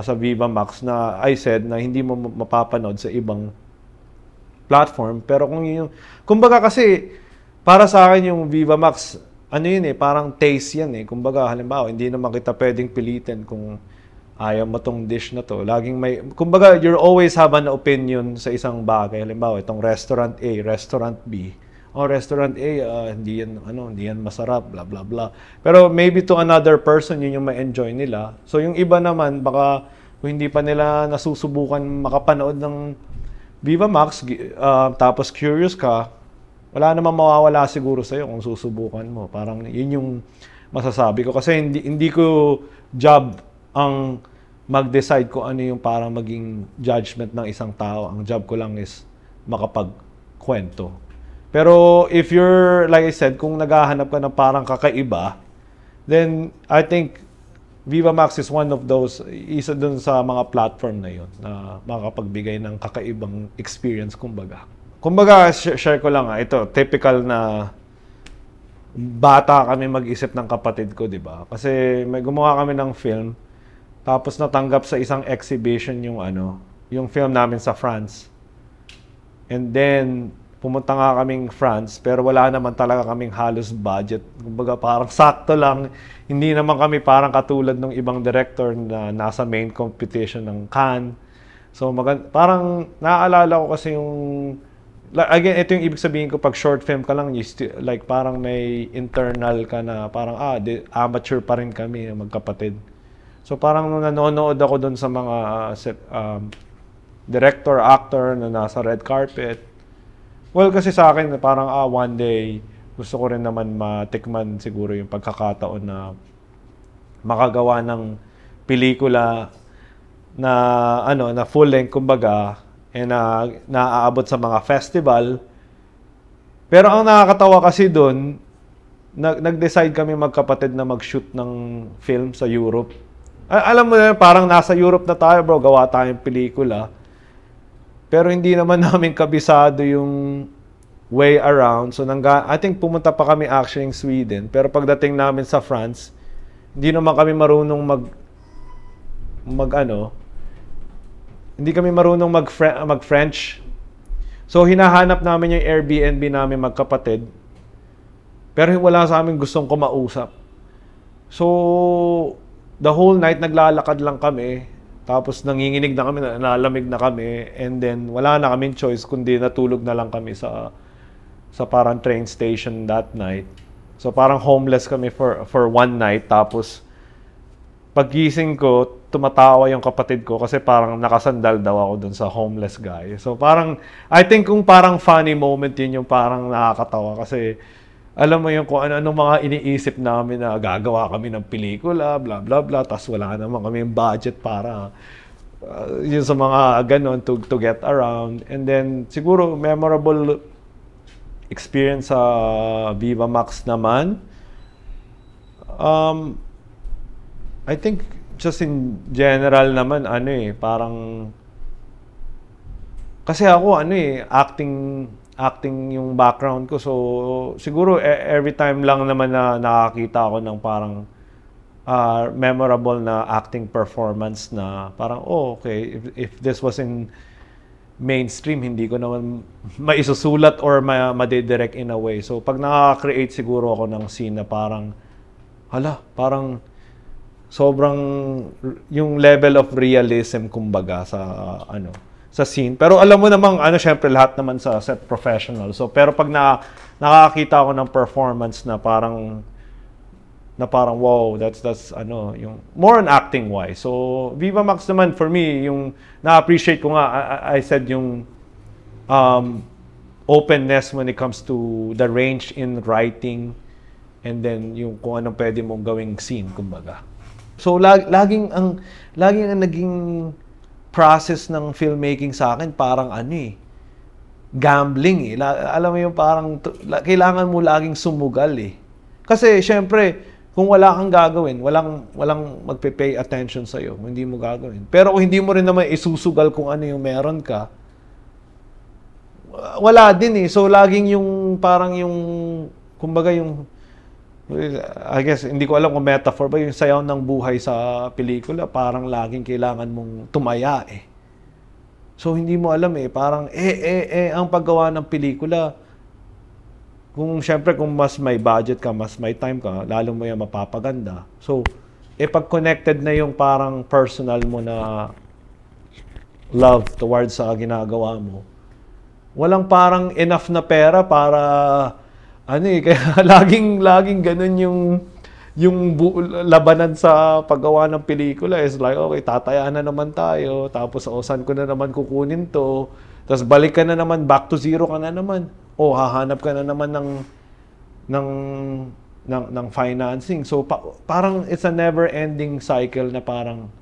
sa Viva Max na I said na hindi mo mapapanood sa ibang platform. Pero kumbaga kasi para sa akin yung Viva Max, parang taste yan eh. Kumbaga halimbawa, hindi naman kita pwedeng pilitin kung ayaw mo tong dish na to. Kumbaga you always have an opinion sa isang bagay. Halimbawa, itong restaurant A, restaurant B. Restaurant A, hindi yan masarap, blah blah blah. Pero maybe to another person, yun yung ma-enjoy nila. So yung iba naman, baka kung hindi pa nila nasusubukan makapanood ng Viva Max, tapos curious ka, wala namang mawawala siguro sa'yo kung susubukan mo. Parang yun yung masasabi ko. Kasi hindi ko job ang mag-decide kung ano yung parang maging judgment ng isang tao. Ang job ko lang is makapagkwento. Pero if you're, like I said, kung naghahanap ka ng parang kakaiba, then I think Viva Max is one of those, isa dun sa mga platform na yun na makapagbigay ng kakaibang experience, kumbaga. Kumbaga, share ko lang ito, typical na bata kami mag-isip ng kapatid ko, di ba? Kasi may gumawa kami ng film, tapos natanggap sa isang exhibition yung film namin sa France. And then, pumunta nga kaming France, pero wala naman talaga kaming halos budget. Kumbaga parang sakto lang. Hindi naman kami parang katulad ng ibang director na nasa main competition ng Cannes. So parang naaalala ko kasi yung, again, ito yung ibig sabihin ko, pag short film ka lang, like parang may internal ka na parang amateur pa rin kami, magkapatid. So parang nanonood ako dun sa mga director, actor na nasa red carpet. Well, kasi sa akin, parang one day, gusto ko rin naman matikman siguro yung pagkakataon na makagawa ng pelikula na full length, kumbaga, and naaabot sa mga festival. Pero ang nakakatawa kasi doon, nag-decide kami magkapatid na mag-shoot ng film sa Europe. Alam mo na, parang nasa Europe na tayo, bro, gawa tayong pelikula. Pero hindi naman namin kabisado yung way around. So, I think pumunta pa kami actually in Sweden. Pero pagdating namin sa France, hindi naman kami marunong hindi kami marunong mag-French. So, hinahanap namin yung Airbnb namin magkapatid. Pero wala sa amin gustong kumausap. So, the whole night naglalakad lang kami. Tapos nanginginig na kami, nalamig na kami, and then wala na kaming choice kundi natulog na lang kami sa parang train station that night. So parang homeless kami for one night. Tapos paggising ko, tumatawa yung kapatid ko kasi parang nakasandal daw ako dun sa homeless guy. So parang, I think kung parang funny moment yun, yung parang nakakatawa kasi alam mo yung kung ano mga iniisip namin na gagawa kami ng pelikula, blah, blah, blah. Tapos wala naman kami yung budget para yun sa mga ganon to get around. And then siguro memorable experience sa Viva Max naman. I think just in general naman, ano eh, parang, kasi ako, ano eh, acting yung background ko. So, siguro every time lang naman na nakakita ako ng parang memorable na acting performance na parang, oh, okay, if this was in mainstream, hindi ko naman maisusulat or madidirect in a way. So, pag nakaka-create siguro ako ng scene na parang, hala, parang sobrang yung level of realism kumbaga sa ano sa scene. Pero alam mo namang ano, syempre lahat naman sa set professional. So pero pag nakakita ako ng performance na parang wow, that's ano, yung more on acting wise. So Viva Max naman for me, yung na-appreciate ko nga, I said yung openness when it comes to the range in writing, and then yung kung anong pwede mong gawing scene kumbaga. So laging ang naging process ng filmmaking sa akin parang ano eh, gambling eh. Alam mo yung parang kailangan mo laging sumugal eh. Kasi syempre, kung wala kang gagawin, walang magpe-pay attention sa iyo, hindi mo gagawin. Pero kung hindi mo rin naman isusugal kung ano yung meron ka, wala din eh. So laging yung parang yung kumbaga yung, I guess, hindi ko alam kung metaphor ba, yung sayaw ng buhay sa pelikula, parang laging kailangan mong tumaya eh. So, hindi mo alam eh, parang ang paggawa ng pelikula, kung syempre, kung mas may budget ka, mas may time ka, lalo mo yan mapapaganda. So, pag connected na yung parang personal mo na love towards sa ginagawa mo, walang parang enough na pera para ano eh, kaya laging ganun yung labanan sa paggawa ng pelikula is like, okay, tatayaan na naman tayo, tapos saan ko na naman kukunin to, tapos balik ka na naman, back to zero ka na naman, o hahanap ka na naman ng financing. So parang it's a never ending cycle na parang,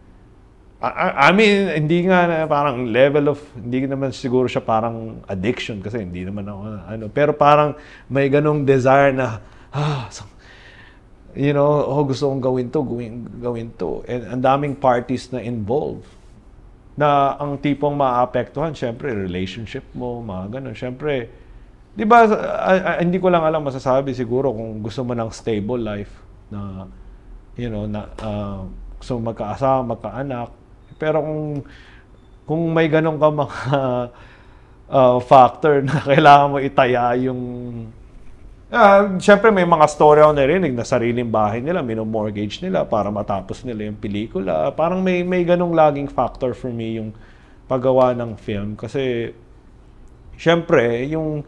I mean, hindi nga parang level of, hindi naman siguro siya parang addiction kasi hindi naman ako ano, pero parang may ganong desire na you know, gusto kong gawin to, and ang daming parties na involved na ang tipong maapektuhan, syempre relationship mo, mga ganon. Syempre, di ba, hindi ko lang alam masasabi siguro kung gusto mo ng stable life na, you know, na gusto mo magkaasawa, magkaanak. Pero kung may ganun ka mga factor na kailangan mo itaya yung syempre may mga story ako narinig na sariling bahay nila, minomortgage nila para matapos nila yung pelikula. Parang may ganung laging factor for me yung paggawa ng film kasi syempre yung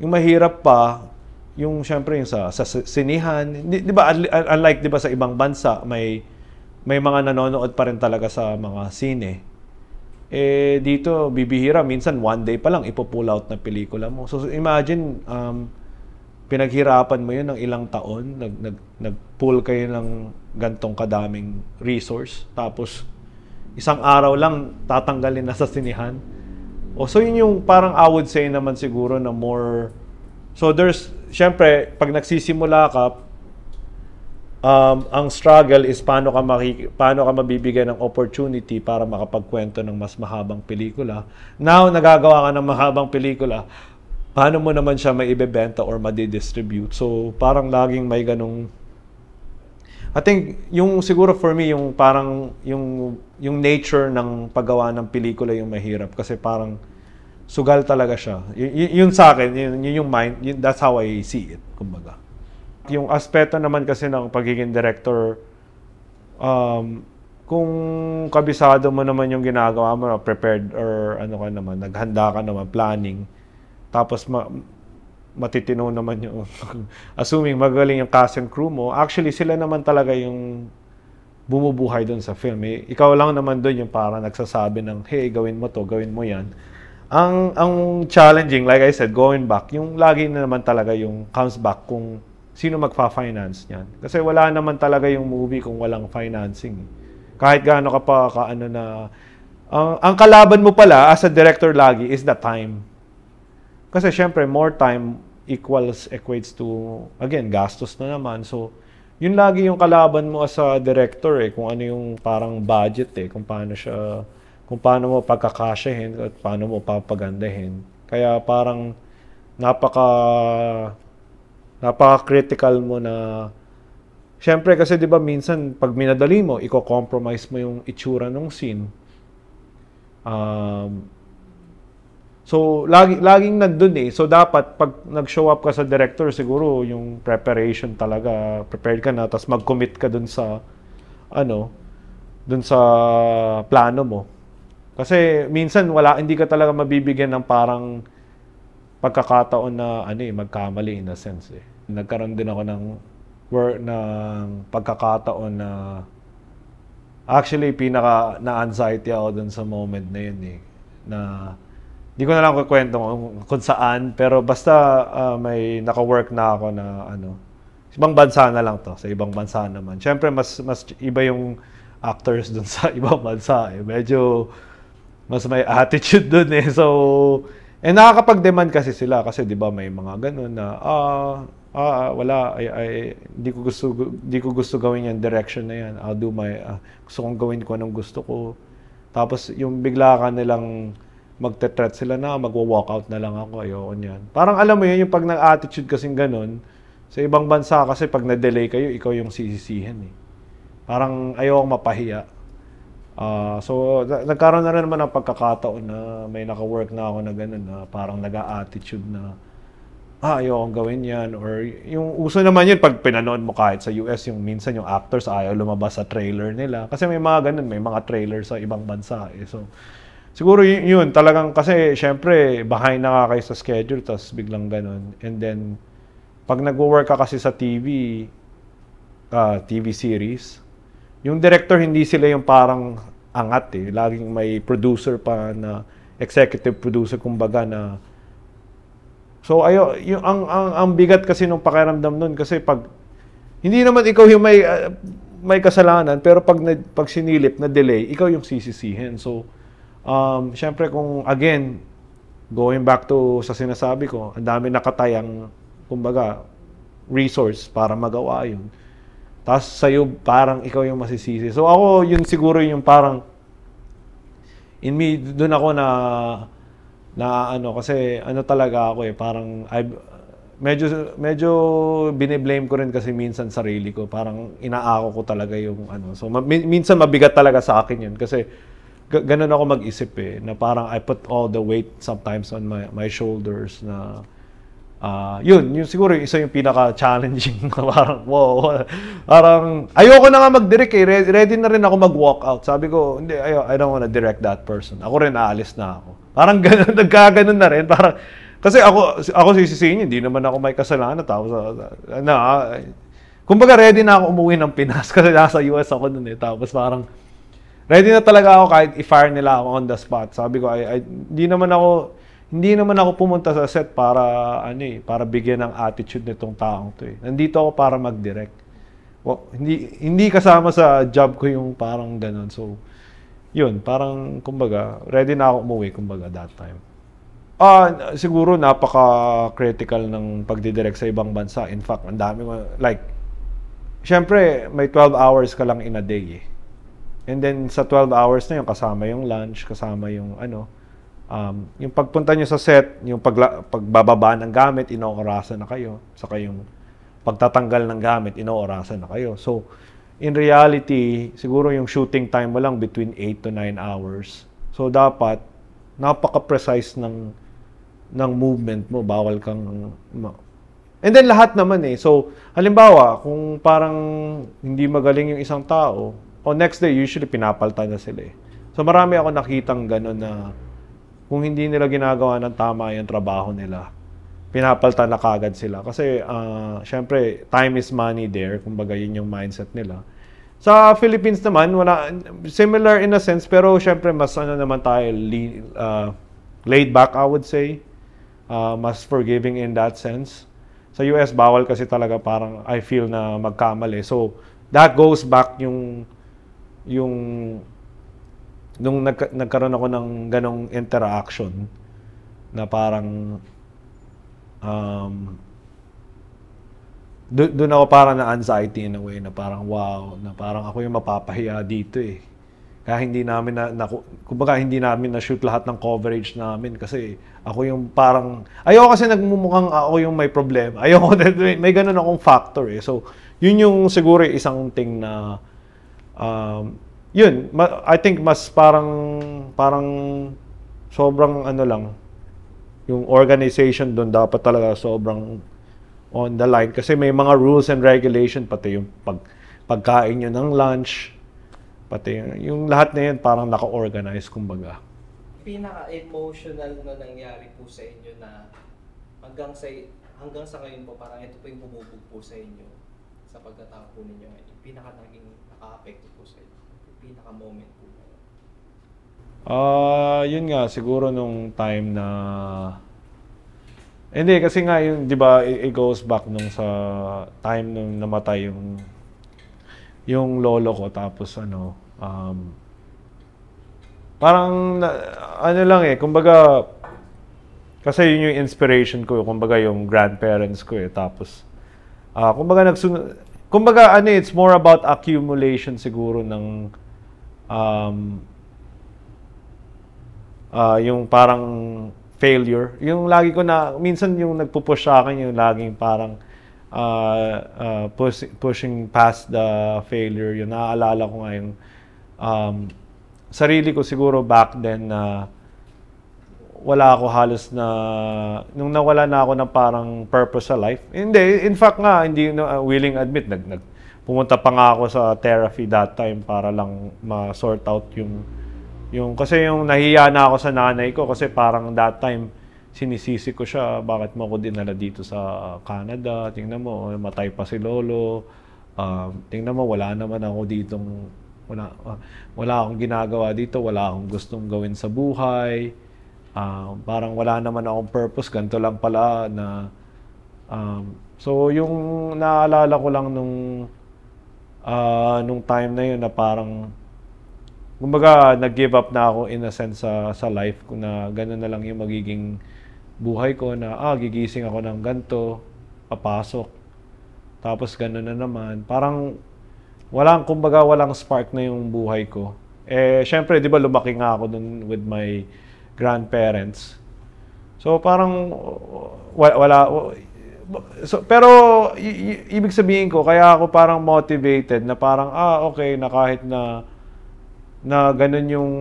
mahirap pa yung syempre yung sa sinihan, di ba, unlike di ba sa ibang bansa may mga nanonood pa rin talaga sa mga sine. Dito, bibihira. Minsan, one day pa lang, ipo-pull out na pelikula mo. So, imagine, pinaghirapan mo yun ng ilang taon. Nag-pull kayo ng gantong kadaming resource. Tapos, isang araw lang, tatanggalin na sa sinihan. So, yun yung parang I would say naman siguro na more. So, syempre, pag nagsisimula ka, ang struggle is paano ka mabibigyan ng opportunity para makapagkwento ng mas mahabang pelikula. Now, nagagawa ka ng mahabang pelikula, paano mo naman siya maibebenta or madidistribute? So, parang laging may ganong, I think, yung siguro for me, yung parang, yung nature ng paggawa ng pelikula yung mahirap. Kasi parang, sugal talaga siya. Yun sa akin, yun yung mind, that's how I see it, kumbaga. Yung aspeto naman kasi ng pagiging director, kung kabisado mo naman yung ginagawa mo, prepared or ano ka naman, naghanda ka naman, planning, tapos matitino naman yung, assuming magaling yung cast and crew mo, actually sila naman talaga yung bumubuhay doon sa film. Ikaw lang naman doon yung parang nagsasabi ng, hey, gawin mo to, gawin mo yan. Ang challenging, like I said, going back, yung lagi na naman talaga yung comes back kung sino magfa-finance niyan. Kasi wala naman talaga yung movie kung walang financing. Kahit gaano ka pa kaano na ang kalaban mo pala as a director lagi is the time. Kasi syempre more time equates to again gastos na naman. So yun lagi yung kalaban mo as a director eh, kung ano yung parang budget eh, kung paano mo pagkakasyahin at paano mo papagandahin. Kaya parang napaka napaka-critical mo na siyempre kasi 'di ba minsan pag minadali mo, iko-compromise mo yung itsura ng scene. Um, So, laging nandun eh. So, dapat pag nag-show up ka sa director, siguro yung preparation talaga, prepared ka na, tapos mag-commit ka dun sa, ano, dun sa plano mo. Kasi minsan hindi ka talaga mabibigyan ng parang pagkakataon na, magkamali in a sense eh. Nagkaroon din ako ng pagkakataon na, actually, na-anxiety ako dun sa moment na yun eh. Na, di ko na lang kukwento kung saan, pero basta may naka-work na ako na ibang bansa na lang to, sa ibang bansa naman. Siyempre, mas iba yung actors dun sa ibang bansa eh. Medyo mas may attitude dun eh. So, nakakapag-demand kasi sila kasi 'di ba may mga ganun na wala hindi ko gusto gawin yung direction na yan. I'll do gusto kong gawin ko anong gusto ko. Tapos yung bigla ka nilang magte-threat sila na magwo-walkout na lang ako, ayoko niyan. Parang alam mo yun, yung pag nag-attitude kasing ganun, sa ibang bansa kasi pag na-delay kayo, ikaw yung sisisihin eh. Parang ayoko mapahiya. So, nagkaroon na rin naman ng pagkakataon na may naka-work na ako na ganun na parang nag-attitude na ayoko gawin yan. Or yung uso naman yun, pag pinanood mo kahit sa US, yung minsan yung actors ayaw lumabas sa trailer nila. Kasi may mga ganun, may mga trailer sa ibang bansa eh. So, siguro yun, talagang kasi syempre behind na ka kayo sa schedule tapos biglang ganun. And then, pag nagwo-work ka kasi sa TV series, yung director hindi sila yung parang angat eh. Laging may producer pa na, executive producer kumbaga na. So ang bigat kasi nung pakiramdam nun kasi pag, hindi naman ikaw yung may kasalanan, pero pag sinilip na delay, ikaw yung sisisihin. So, syempre kung again, going back to sa sinasabi ko, ang dami nakatayang, kumbaga, resource para magawa yun. Tapos sa'yo, parang ikaw yung masisisi. So ako, yun siguro yung parang, in me, dun ako kasi talaga ako eh, parang, medyo bine-blame ko rin kasi minsan sarili ko. Parang inaako ko talaga yung So, minsan mabigat talaga sa akin yun kasi, ganun ako mag-isip eh, na parang I put all the weight sometimes on my shoulders na yun siguro yung isa yung pinaka-challenging parang parang ayoko na nga mag-direct eh, ready na rin ako mag-walk out. Sabi ko, hindi, I don't wanna direct that person. Ako rin aalis na ako. Parang ganun, nagkaganon na rin. Parang, kasi ako sisisihin, hindi naman ako may kasalanan. Tapos, kumbaga ready na ako umuwi ng Pinas kasi nasa US ako nun eh. Tapos parang, ready na talaga ako kahit i-fire nila ako on the spot. Sabi ko, hindi naman ako pumunta sa set para para bigyan ng attitude nitong taong 'to eh. Nandito ako para mag-direct. Hindi kasama sa job ko yung parang ganun. So, yun, parang kumbaga, ready na ako umuwi kumbaga that time. Siguro napaka-critical ng pagdidirect sa ibang bansa. In fact, ang dami syempre, may 12 hours ka lang in a day eh. And then sa 12 hours na yun, kasama yung lunch, kasama yung yung pagpunta nyo sa set, yung pagbababa ng gamit, inoorasan na kayo. Saka yung pagtatanggal ng gamit, inoorasan na kayo. So, in reality, siguro yung shooting time mo lang between 8 to 9 hours. So, dapat, napaka-precise ng movement mo. Bawal kang and then lahat naman eh. So, halimbawa, kung parang hindi magaling yung isang tao, next day, usually pinapalta na sila eh. So marami ako nakitang gano'n na kung hindi nila ginagawa ng tama yung trabaho nila, pinapalta na kagad sila. Kasi, syempre, time is money there. Kumbaga, yun yung mindset nila. Sa Philippines naman, similar in a sense, pero syempre, mas naman tayo, laid back, I would say. Mas forgiving in that sense. Sa US, bawal kasi talaga parang, I feel na magkamali. So, that goes back nung nagkaroon ako ng ganong interaction na parang doon ako parang na anxiety in a way na parang wow, na parang ako yung mapapahiya dito eh. Kaya hindi namin kumbaga hindi namin na-shoot lahat ng coverage namin kasi ako yung parang, ayoko kasi nagmumukhang ako yung may problema. Ayoko, may ganun akong factor eh. So, yun yung siguro isang thing na, yun, I think mas parang sobrang ano lang, yung organization doon dapat talaga sobrang on the line kasi may mga rules and regulation, pati yung pagkain nyo ng lunch, pati yung lahat na yun parang naka-organize kumbaga. Pinaka-emotional na nangyari po sa inyo na hanggang sa ngayon po parang ito po yung bumubog po sa inyo sa pagkatao po ninyo ngayon. Yung pinaka-naging naka-apekto po sa inyo. Yung pinaka-moment po. Yun nga siguro nung time na hindi kasi nga yung 'di ba it goes back nung sa time nung namatay yung lolo ko tapos ano parang ano lang eh, kumbaga kasi yun yung inspiration ko, kumbaga yung grandparents ko eh, tapos kumbaga kumbaga ano, it's more about accumulation siguro ng yung parang failure, yung lagi ko na minsan yung nagpupush sa akin yung laging parang pushing past the failure, yun naaalala ko nga yung sarili ko siguro back then na wala ako halos na nung nawala na ako ng parang purpose sa life. Hindi, in fact nga hindi willing admit pumunta pa nga ako sa therapy that time para lang ma-sort out yung kasi yung nahiya na ako sa nanay ko kasi parang that time sinisisi ko siya, bakit mo ako dinala dito sa Canada, tingnan mo matay pa si lolo, tingnan mo wala naman ako ditong wala akong ginagawa dito, wala akong gustong gawin sa buhay, parang wala naman akong purpose, ganito lang pala na so yung naalala ko lang nung time na yun na parang kumbaga nag-give up na ako in a sense sa life ko na gano'n na lang yung magiging buhay ko na gigising ako ng ganito, papasok, tapos gano'n na naman, parang kumbaga walang spark na yung buhay ko. Eh, syempre, di ba lumaki nga ako dun with my grandparents. So, parang pero ibig sabihin ko, kaya ako parang motivated na parang, okay, na kahit na ganun yung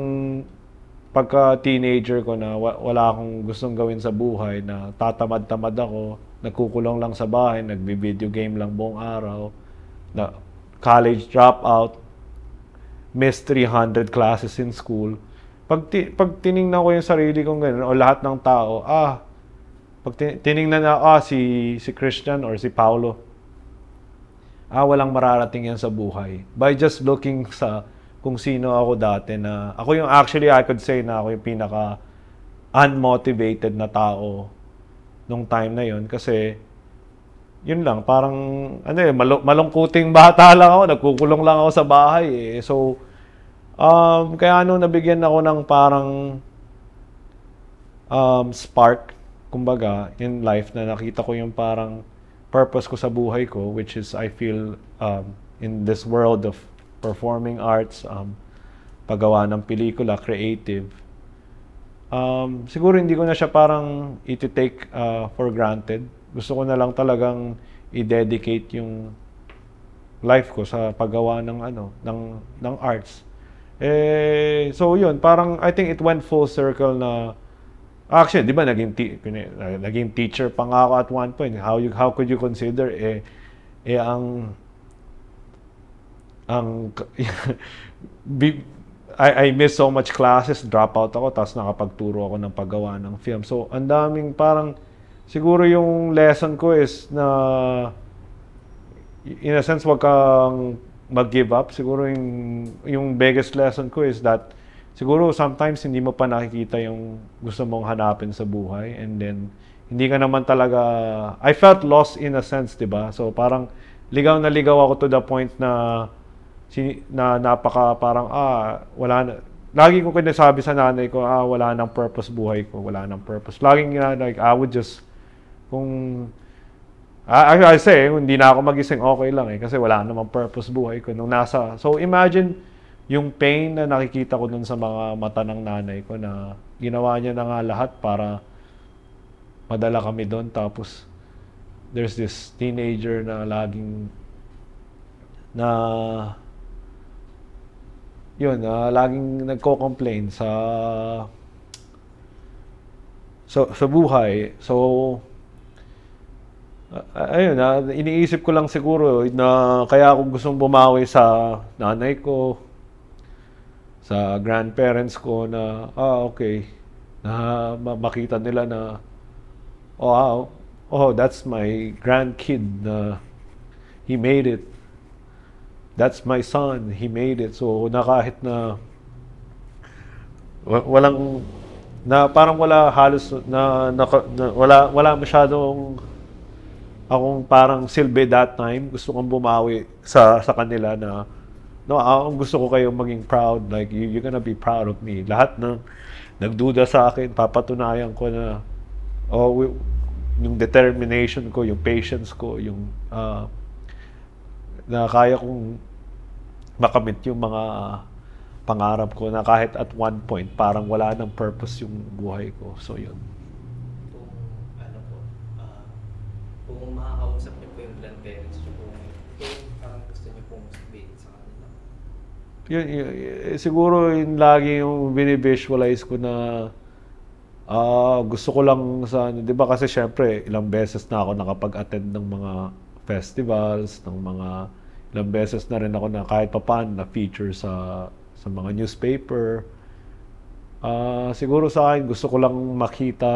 pagka-teenager ko na wala akong gustong gawin sa buhay, na tatamad-tamad ako, nagkukulong lang sa bahay, nagbi-video game lang buong araw, na college dropout, missed 300 classes in school. Pag tiningnan ko yung sarili kong gano'n, o lahat ng tao, pag tiningnan na, si Christian or si Paulo, walang mararating yan sa buhay. By just looking sa kung sino ako dati, na ako yung actually I could say na ako yung pinaka unmotivated na tao nung time na yun kasi yun lang, parang malungkuting bata lang ako, nagkukulong lang ako sa bahay eh. So kaya nabigyan ako ng parang spark kumbaga in life, na nakita ko yung parang purpose ko sa buhay ko, which is I feel in this world of performing arts, paggawa ng pelikula, creative. Siguro hindi ko na siya parang iti-take for granted. Gusto ko na lang talagang i-dedicate yung life ko sa paggawa ng arts. So yun, parang I think it went full circle na actually, di ba naging teacher pa nga ako at one point. How could you consider I missed so much classes, drop out ako, tapos nakapagturo ako ng paggawa ng film. So, ang daming parang, siguro yung lesson ko is na, in a sense, wag kang mag-give up. Siguro yung biggest lesson ko is that, siguro sometimes hindi mo pa nakikita yung gusto mong hanapin sa buhay. And then, hindi ka naman talaga, I felt lost in a sense, diba? So, parang, ligaw na ligaw ako to the point na napaka parang wala na, lagi ko kinasabi sa nanay ko, wala nang purpose buhay ko, wala nang purpose. Laging like I would just kung I say, hindi na ako magising, okay lang eh. Kasi wala namang purpose buhay ko. So imagine yung pain na nakikita ko dun sa mga mata ng nanay ko na ginawa niya na nga lahat para madala kami doon. Tapos there's this teenager na laging nagko-complain sa buhay. So ayun, iniisip ko lang siguro na kaya ako gustong bumawi sa nanay ko, sa grandparents ko na, okay, na makita nila na, that's my grandkid na he made it. That's my son, he made it. So, na kahit na parang wala halos, wala masyadong akong parang silbi that time. Gusto kong bumawi sa kanila na, gusto ko kayong maging proud. Like, you're gonna be proud of me. Lahat ng nagduda sa akin, papatunayan ko na, yung determination ko, yung patience ko, yung, na kaya kong makamit yung mga pangarap ko na kahit at one point, parang wala ng purpose yung buhay ko. So, yun. Kung makakausap niyo po yung grandparents niyo po, parang gusto niyo pong sabihin sa kanila? Siguro yung lagi yung binivisualize ko na gusto ko lang di ba kasi syempre ilang beses na ako nakapag-attend ng mga festivals, ilang beses na rin ako na kahit papaano na feature sa mga newspaper. Siguro sa akin gusto ko lang makita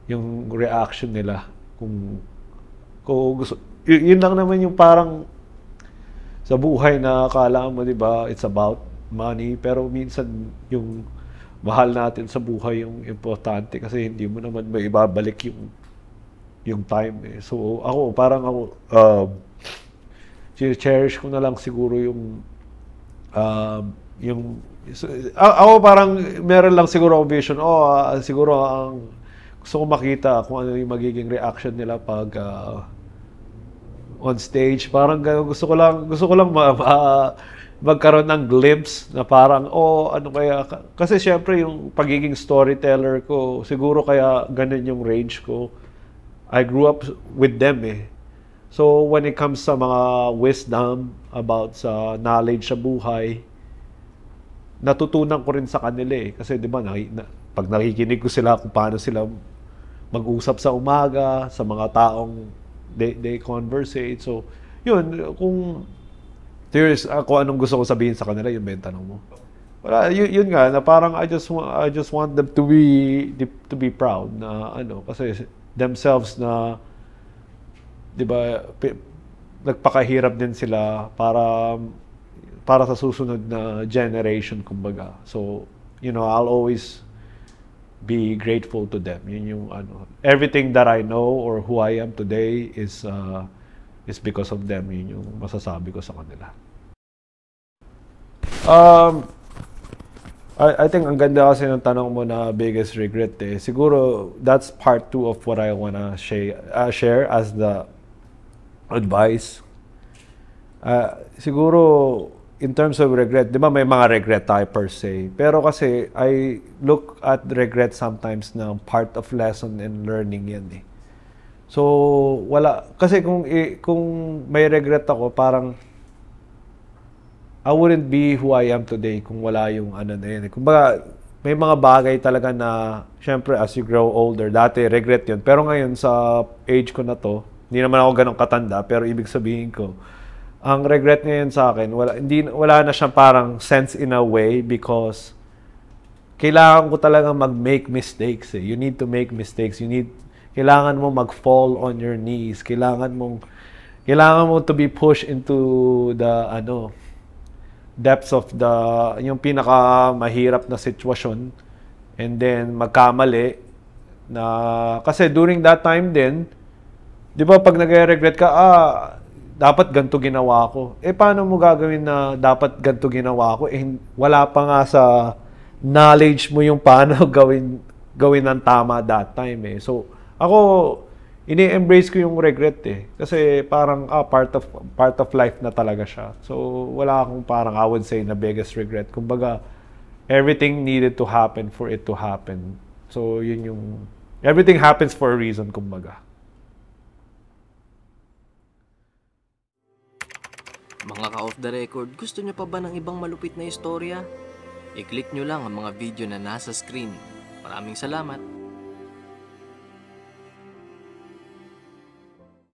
yung reaction nila kung gusto. Yun lang naman yung parang sa buhay na akala mo, di ba, it's about money, pero minsan yung mahal natin sa buhay yung importante kasi hindi mo naman may ibabalik yung time eh. So ako cherish ko na lang siguro ako parang meron lang siguro ako vision, siguro gusto ko makita kung ano yung magiging reaction nila pag on stage. Parang gusto ko lang magkaroon ng glimpse na parang, ano kaya, kasi syempre yung pagiging storyteller ko, siguro kaya ganun yung range ko. I grew up with them eh. So when it comes sa mga wisdom about sa knowledge sa buhay, natutunan ko rin sa kanila eh. Kasi di ba, pag nakikinig ko sila kung paano sila mag-usap sa umaga, sa mga taong they conversate. So, yun, kung anong gusto ko sabihin sa kanila, yun ba yung tanong mo? Wala, yun nga, na parang I just want them to be proud na kasi themselves na, di ba, nagpakahirap din sila para sa susunod na generation, kumbaga. So, I'll always be grateful to them. Yun yung everything that I know or who I am today is because of them. Yun yung masasabi ko sa kanila. I think ang ganda kasi ng tanong mo na biggest regret eh. Siguro that's part 2 of what I wanna share as the advice. Siguro in terms of regret, di ba may mga regret tayo per se. Pero kasi I look at regret sometimes na part of lesson and learning yan eh. So kasi kung may regret ako, parang I wouldn't be who I am today kung wala yung na yun. Kumbaga, may mga bagay talaga na, syempre, as you grow older, dati regret yun. Pero ngayon, sa age ko na to, hindi naman ako ganun katanda, pero ibig sabihin ko, ang regret ngayon sa akin, wala na siyang parang sense in a way because kailangan ko talaga mag-make mistakes eh. You need to make mistakes. Kailangan mo mag-fall on your knees. Kailangan mo to be pushed into the depths of yung pinaka mahirap na sitwasyon, and then magkamali na kasi during that time din, 'di ba, pag nagre-regret ka, dapat ganito ginawa ko. Paano mo gagawin na dapat ganito ginawa ko? Wala pa nga sa knowledge mo yung paano gawin ng tama that time eh. So, ako, ini-embrace ko yung regret eh. Kasi parang part of life na talaga siya. So wala akong parang I would say na biggest regret. Kumbaga everything needed to happen for it to happen. So yun yung everything happens for a reason kumbaga. Mga ka-off the record, gusto nyo pa ba ng ibang malupit na istorya? I-click nyo lang ang mga video na nasa screen. Maraming salamat!